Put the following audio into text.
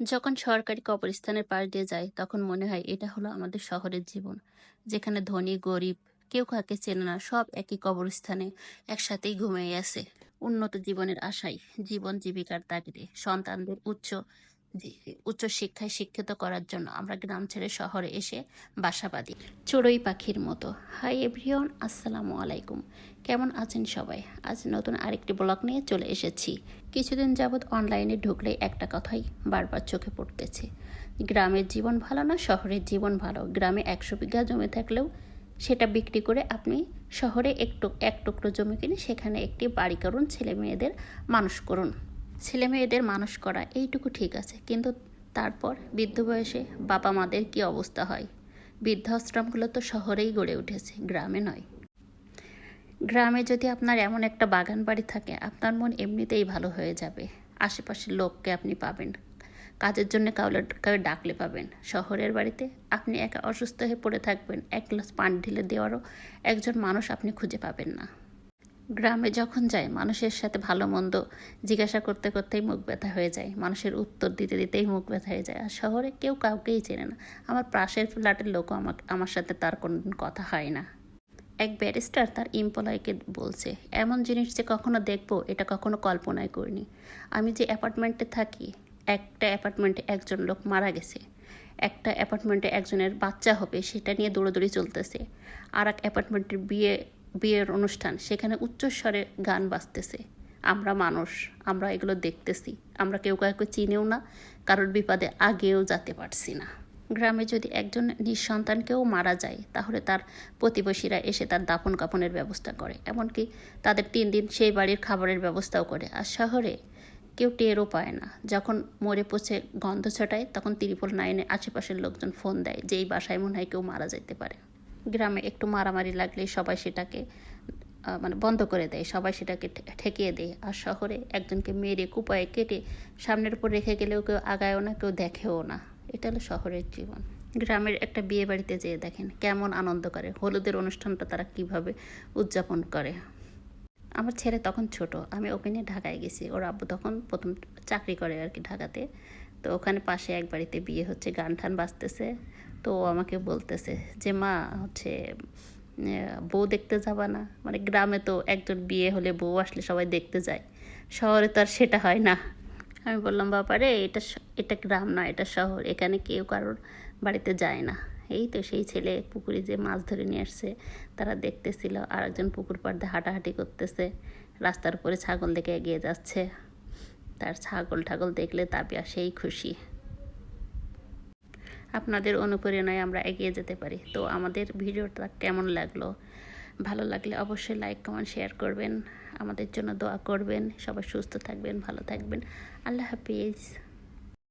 যখন সরকারি কবরস্থানের পাশ দিয়ে যাই তখন মনে হয় এটা হলো আমাদের শহরের জীবন, যেখানে ধনী গরিব কেউ কাকে চেনে না, সব একই কবরস্থানে একসাথেই ঘুমিয়ে আছে উন্নত জীবনের আশায়, জীবন জীবিকার তাগিদে সন্তানদের উচ্চ শিক্ষায় শিক্ষিত করার জন্য আমরা গ্রাম ছেড়ে শহরে এসে বাসা বাঁধি চড়ুই পাখির মতো। হাই এভরিওয়ান, আসসালামু আলাইকুম। কেমন আছেন সবাই? আজ নতুন আরেকটি ব্লগ নিয়ে চলে এসেছি। কিছুদিন যাবৎ অনলাইনে ঢুকলে একটা কথাই বারবার চোখে পড়তেছে, গ্রামের জীবন ভালো না শহরের জীবন ভালো। গ্রামে 100 বিঘা জমি থাকলেও সেটা বিক্রি করে আপনি শহরে এক টুকরো জমি কিনে সেখানে একটি বাড়ি করুন, ছেলে মেয়েদের মানুষ করুন। ছেলে মেয়েদের মানুষ করা এইটুকু ঠিক আছে, কিন্তু তারপর বৃদ্ধ বয়সে বাবা মাদের কি অবস্থা হয়? বৃদ্ধাশ্রমগুলো তো শহরেই গড়ে উঠেছে, গ্রামে নয়। গ্রামে যদি আপনার এমন একটা বাগান বাড়ি থাকে, আপনার মন এমনিতেই ভালো হয়ে যাবে। আশেপাশের লোককে আপনি পাবেন, কাজের জন্য কাউকে ডাকলে পাবেন। শহরের বাড়িতে আপনি একা অসুস্থ হয়ে পড়ে থাকবেন, এক গ্লাস পানি ঢেলে দেওয়ারও একজন মানুষ আপনি খুঁজে পাবেন না। গ্রামে যখন যাই মানুষের সাথে ভালো মন্দ জিজ্ঞাসা করতে করতেই মুখ ব্যথা হয়ে যায়, মানুষের উত্তর দিতে দিতেই মুখ ব্যথা হয়ে যায়। আর শহরে কেউ কাউকেই চেনে না। আমার পাশের ফ্ল্যাটের লোকও আমার সাথে তার কোনো কথা হয় না। এক ব্যারিস্টার তার এমপ্লয়কে বলছে, এমন জিনিস যে কখনো দেখবো এটা কখনো কল্পনাই করিনি। আমি যে অ্যাপার্টমেন্টে থাকি, একটা অ্যাপার্টমেন্টে একজন লোক মারা গেছে, একটা অ্যাপার্টমেন্টে একজনের বাচ্চা হবে সেটা নিয়ে দৌড়াদৌড়ি চলতেছে, আর এক অ্যাপার্টমেন্টের বিয়ের অনুষ্ঠান, সেখানে উচ্চস্বরে গান বাজতেছে। আমরা মানুষ, আমরা এগুলো দেখতেছি, আমরা কেউ কাউকে চিনেও না, কারোর বিপদে আগেও যেতে পারছি না। গ্রামে যদি একজন নিঃসন্তানকেও মারা যায় তাহলে তার প্রতিবেশীরা এসে তার দাফন কাফনের ব্যবস্থা করে, এমনকি তাদের 3 দিন সেই বাড়ির খাবারের ব্যবস্থাও করে। আর শহরে কেউ টেরও পায় না, যখন মরে পচে গন্ধ ছটায় তখন 999 আশেপাশের লোকজন ফোন দেয় যে এই বাসায় মনে হয় কেউ মারা যেতে পারে। গ্রামে একটু মারামারি লাগলে সবাই সেটাকে বন্ধ করে দেয়, সবাই সেটাকে ঠেকিয়ে দেয়। আর শহরে একজনকে মেরে কুপায়ে কেটে সামনের উপর রেখে গেলেও কেউ আগায়ও না, কেউ দেখেও না। এটা হলো শহরের জীবন। গ্রামের একটা বিয়ে বাড়িতে যেয়ে দেখেন কেমন আনন্দ করে, হলুদের অনুষ্ঠানটা তারা কিভাবে উদযাপন করে। আমার ছেলে তখন ছোট, আমি ওকে নিয়ে ঢাকায় গেছি। ওর আব্বু তখন প্রথম চাকরি করে আর কি ঢাকাতে। তো ওখানে পাশে এক বাড়িতে বিয়ে হচ্ছে, গান টান বাজতেছে। তো ও আমাকে বলতেছে যে মা হচ্ছে বউ দেখতে যাবা না? মানে গ্রামে তো একজন বিয়ে হলে বউ আসলে সবাই দেখতে যায়, শহরে তো আর সেটা হয় না। আমি বললাম, বাবা রে, এটা গ্রাম না, এটা শহর, এখানে কেউ কারোর বাড়িতে যায় না। এই তো সেই ছেলে পুকুরে যে মাছ ধরে নিয়ে আসছে তারা দেখতেছিল, আর একজন পুকুর পাড় দিয়ে হাঁটাহাঁটি করতেছে, রাস্তার উপরে ছাগল দেখে এগিয়ে যাচ্ছে। তার ছাগল ঠাগল দেখলে তাবিয়া সেই খুশি। আপনাদের অনুপ্রেরণায় আমরা এগিয়ে যেতে পারি। তো আমাদের ভিডিওটা কেমন লাগলো? ভালো লাগলে অবশ্যই লাইক কমেন্ট শেয়ার করবেন, আমাদের জন্য দোয়া করবেন। সবাই সুস্থ থাকবেন, ভালো থাকবেন। আল্লাহ হাফিজ।